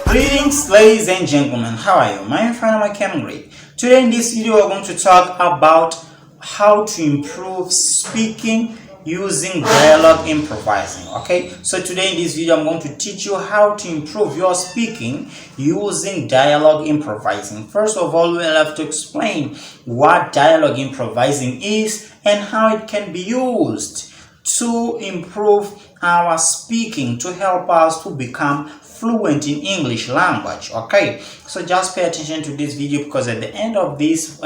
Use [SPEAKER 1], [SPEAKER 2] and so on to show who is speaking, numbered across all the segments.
[SPEAKER 1] Greetings, ladies and gentlemen. How are you? My friend, I'm great. Today in this video, we're going to talk about how to improve speaking using dialogue improvising. Okay, so today in this video, I'm going to teach you how to improve your speaking using dialogue improvising. First of all, we'll have to explain what dialogue improvising is and how it can be used to improve our speaking, to help us to become fluent in English language. Okay, so just pay attention to this video, because at the end of this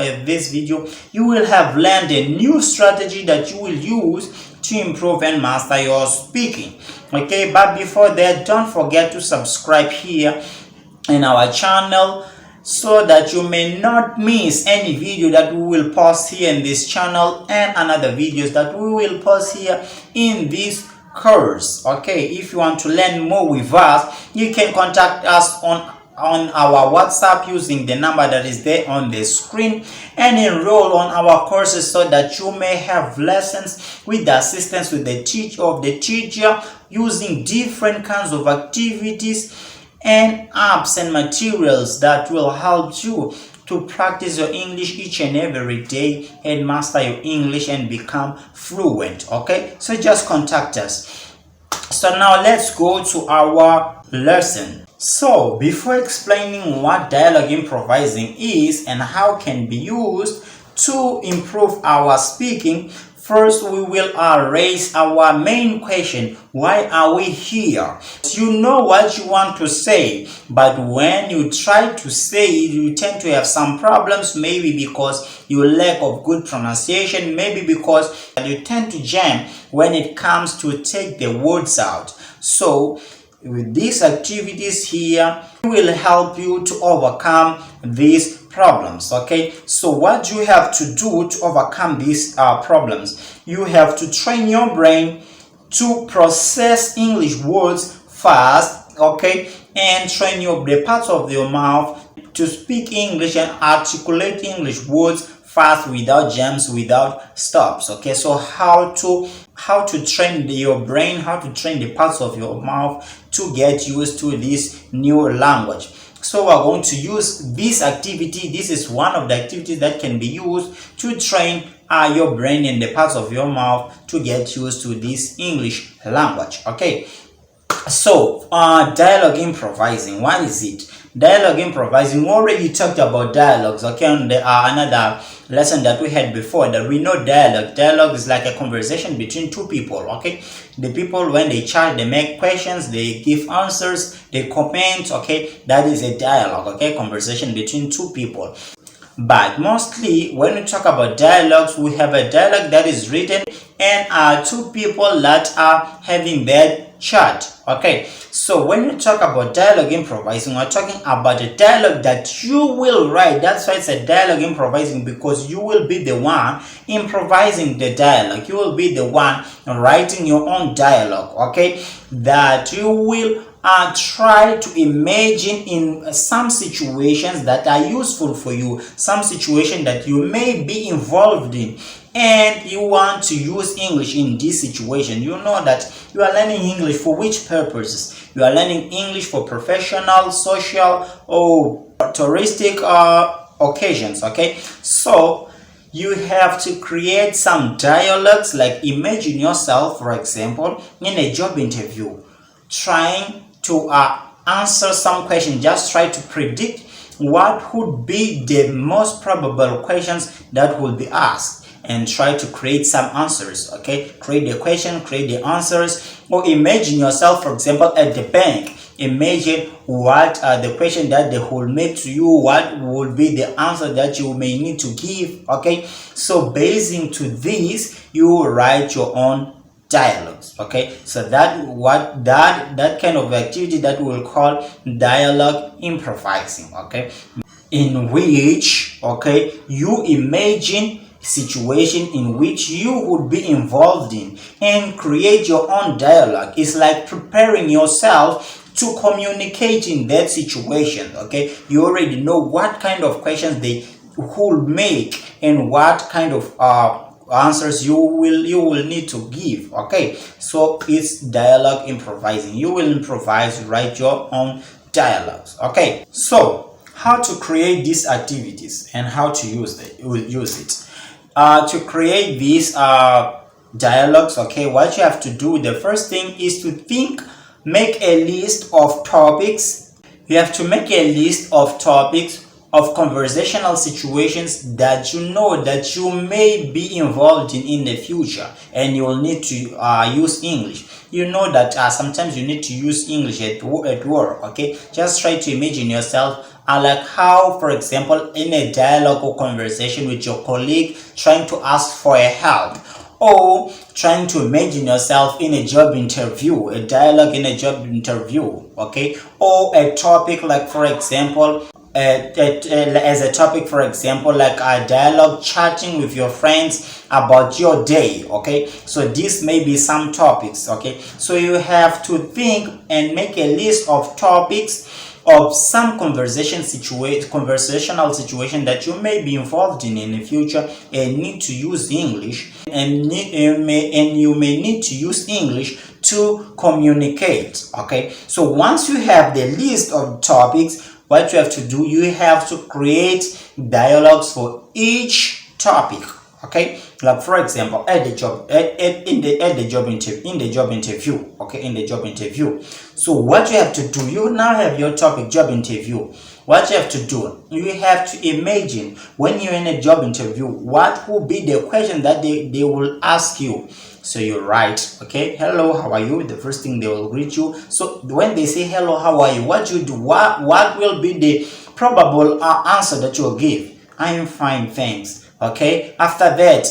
[SPEAKER 1] video you will have learned a new strategy that you will use to improve and master your speaking. Okay, but before that, don't forget to subscribe here in our channel so that you may not miss any video that we will post here in this channel and another videos that we will post here in this course. Okay, if you want to learn more with us, you can contact us on our WhatsApp using the number that is there on the screen and enroll on our courses so that you may have lessons with the assistance with the teacher using different kinds of activities and apps and materials that will help you to practice your English each and every day and master your English and become fluent. Okay, so just contact us. So now let's go to our lesson. So before explaining what dialogue improvising is and how it can be used to improve our speaking, first we will raise our main question: why are we here? You know what you want to say, but when you try to say it, you tend to have some problems, maybe because you lack of good pronunciation, maybe because you tend to jam when it comes to take the words out. So with these activities here, it will help you to overcome these problems. Okay, so what you have to do to overcome these problems, you have to train your brain to process English words fast, okay, and train the parts of your mouth to speak English and articulate English words fast without jams, without stops. Okay, so how to train your brain, how to train the parts of your mouth to get used to this new language. So we're going to use this activity. This is one of the activities that can be used to train your brain and the parts of your mouth to get used to this English language. Okay, so dialogue improvising, what is it? Dialogue improvising, we already talked about dialogues, okay, on the another lesson that we had before, that we know dialogue is like a conversation between two people. Okay, the people, when they chat, they make questions, they give answers, they comment. Okay, that is a dialogue. Okay, conversation between two people. But mostly when we talk about dialogues, we have a dialogue that is written and two people that are having that chat. Okay, so when we talk about dialogue improvising, we're talking about a dialogue that you will write. That's why it's a dialogue improvising, because you will be the one improvising the dialogue. You will be the one writing your own dialogue. Okay, that you will try to imagine in some situations that are useful for you, some situation that you may be involved in, and you want to use English in this situation. You know that you are learning English for which purposes? You are learning English for professional, social, or touristic occasions. Okay, so you have to create some dialogues. Like, imagine yourself, for example, in a job interview, trying to answer some question. Just try to predict what would be the most probable questions that will be asked and try to create some answers. Okay, create the question, create the answers. Or imagine yourself, for example, at the bank. Imagine what the question that they will make to you, what will be the answer that you may need to give. Okay, so basing to this, you write your own dialogues. Okay, so that kind of activity that we will call dialogue improvising. Okay, in which, okay, you imagine situation in which you would be involved in and create your own dialogue. It's like preparing yourself to communicate in that situation. Okay, you already know what kind of questions they will make and what kind of answers you will need to give. Okay, so it's dialogue improvising. You will improvise, write your own dialogues. Okay, so how to create these activities and how to use it. To create these dialogues, okay, what you have to do, the first thing is to make a list of topics. You have to make a list of topics of conversational situations that you know that you may be involved in the future, and you will need to use English. You know that sometimes you need to use English at work. Okay, just try to imagine yourself like how, for example, in a dialogue or conversation with your colleague trying to ask for a help, or trying to imagine yourself in a job interview, a dialogue in a job interview. Okay, or a topic like, for example, as a topic, for example, like a dialogue chatting with your friends about your day. Okay, so this may be some topics. Okay, so you have to think and make a list of topics of some conversational situation that you may be involved in the future and need to use English, and you may need to use English to communicate. Okay, so once you have the list of topics, what you have to do, you have to create dialogues for each topic. Okay, like for example, at the job interview. Okay, in the job interview. So what you have to do, you now have your topic, job interview. What you have to do, you have to imagine when you're in a job interview, what will be the question that they will ask you. So you write, okay, hello, how are you? The first thing they will greet you. So when they say hello, how are you, what you do, what will be the probable answer that you will give? I am fine, thanks. Okay, after that,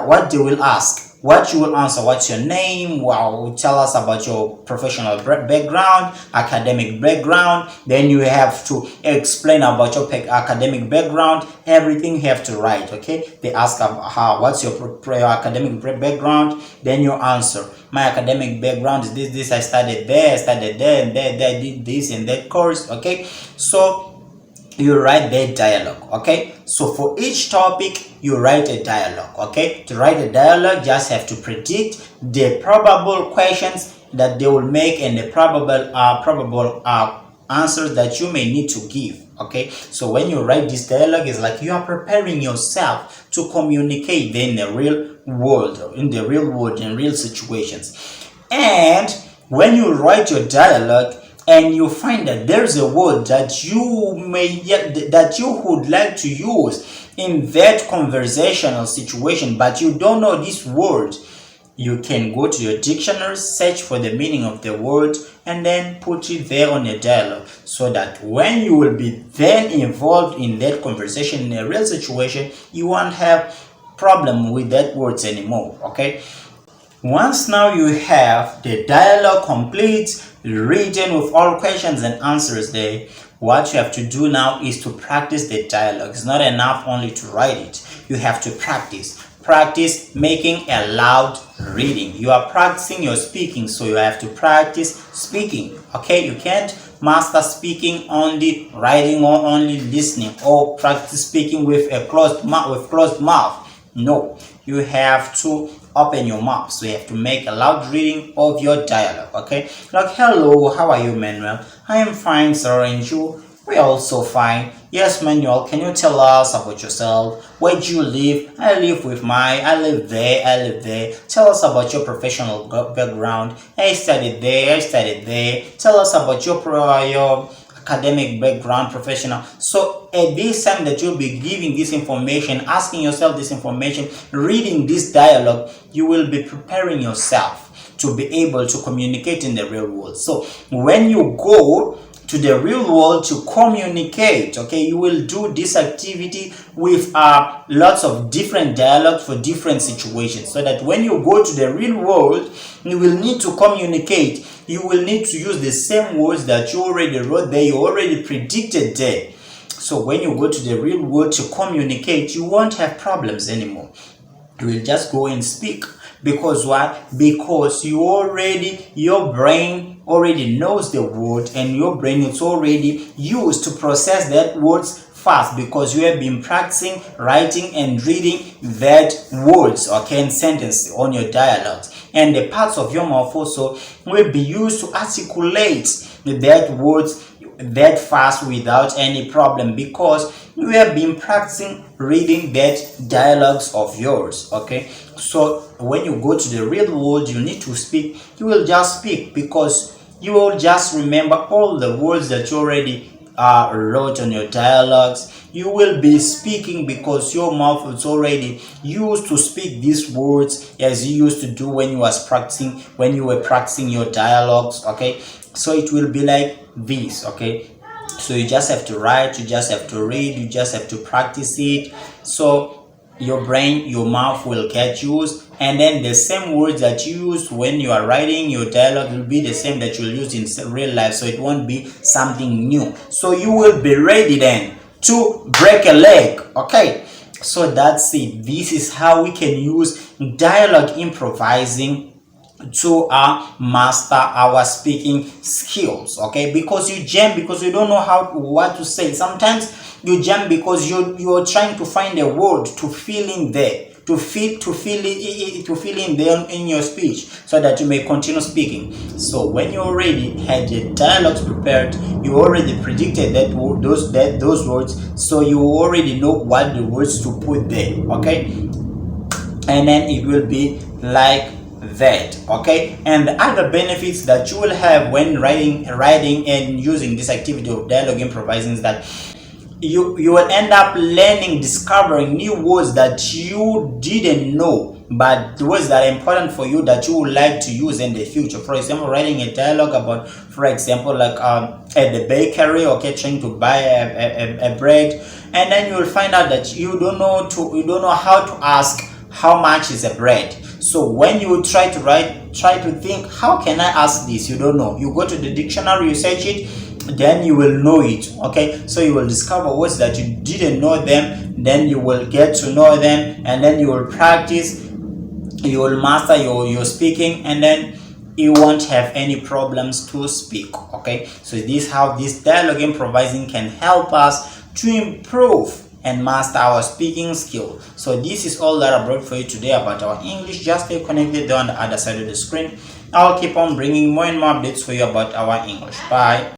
[SPEAKER 1] what they will ask, what you will answer, what's your name? Well, tell us about your professional background, academic background. Then you have to explain about your academic background. Everything you have to write. Okay, they ask what's your academic background, then you answer, my academic background is this, I studied there, and there, I did this and that course. Okay, so you write that dialogue. Okay, so for each topic you write a dialogue. Okay, to write a dialogue, just have to predict the probable questions that they will make and the probable answers that you may need to give. Okay, so when you write this dialogue, it's like you are preparing yourself to communicate in the real world, in real situations. And when you write your dialogue and you find that there's a word that you would like to use in that conversational situation, but you don't know this word, you can go to your dictionary, search for the meaning of the word, and then put it there on your dialogue, so that when you will be then involved in that conversation in a real situation, you won't have problem with that words anymore. Okay, once now you have the dialogue complete, written with all questions and answers there, what you have to do now is to practice the dialogue. It's not enough only to write it. You have to practice making a loud reading. You are practicing your speaking, so you have to practice speaking. Okay, you can't master speaking only writing or only listening, or practice speaking with a closed mouth. No, you have to open your mouth, so you have to make a loud reading of your dialogue. Okay, like, hello, how are you, Manuel? I am fine, sir, and you? We are also fine. Yes, Manuel, can you tell us about yourself? Where do you live? I live there. Tell us about your professional background. I studied there. Tell us about your academic background, professional. So at this time that you'll be giving this information, asking yourself this information, reading this dialogue, you will be preparing yourself to be able to communicate in the real world. So when you go to the real world to communicate, okay, you will do this activity with lots of different dialogues for different situations, so that when you go to the real world, you will need to communicate. You will need to use the same words that you already wrote there, you already predicted there. So when you go to the real world to communicate, you won't have problems anymore. You will just go and speak. Because why? Because your brain already knows the word, and your brain is already used to process that words fast because you have been practicing writing and reading that words, okay, and sentence on your dialogues. And the parts of your mouth also will be used to articulate that words that fast without any problem because you have been practicing reading that dialogues of yours, okay? So when you go to the real world, you need to speak, you will just speak because you will just remember all the words that you already wrote on your dialogues. You will be speaking because your mouth is already used to speak these words as you used to do when you were practicing your dialogues, okay? So it will be like this, okay? So you just have to write, you just have to read, you just have to practice it. So your brain, your mouth will get used, and then the same words that you use when you are writing your dialogue will be the same that you'll use in real life, so it won't be something new. So you will be ready then to break a leg, okay? So that's it. This is how we can use dialogue improvising to master our speaking skills, okay? Because you jam because you don't know what to say. Sometimes you jam because you're trying to find a word to fill in there, to fill in there in your speech so that you may continue speaking. So when you already had the dialogues prepared, you already predicted those words, so you already know what the words to put there, okay? And then it will be like that, okay? And the other benefits that you will have when writing and using this activity of dialogue improvising is that you will end up discovering new words that you didn't know, but the words that are important for you that you would like to use in the future. For example, writing a dialogue about, for example, like at the bakery, okay, trying to buy a bread, and then you will find out that you don't know how to ask how much is a bread. So when you try to think, how can I ask this? You don't know. You go to the dictionary, you search it, then you will know it, okay? So you will discover words that you didn't know them, then you will get to know them, and then you will practice, you will master your speaking, and then you won't have any problems to speak, okay? So this is how this dialogue improvising can help us to improve and master our speaking skill. So this is all that I brought for you today about our English. Just stay connected there on the other side of the screen. I'll keep on bringing more and more updates for you about our English. Bye.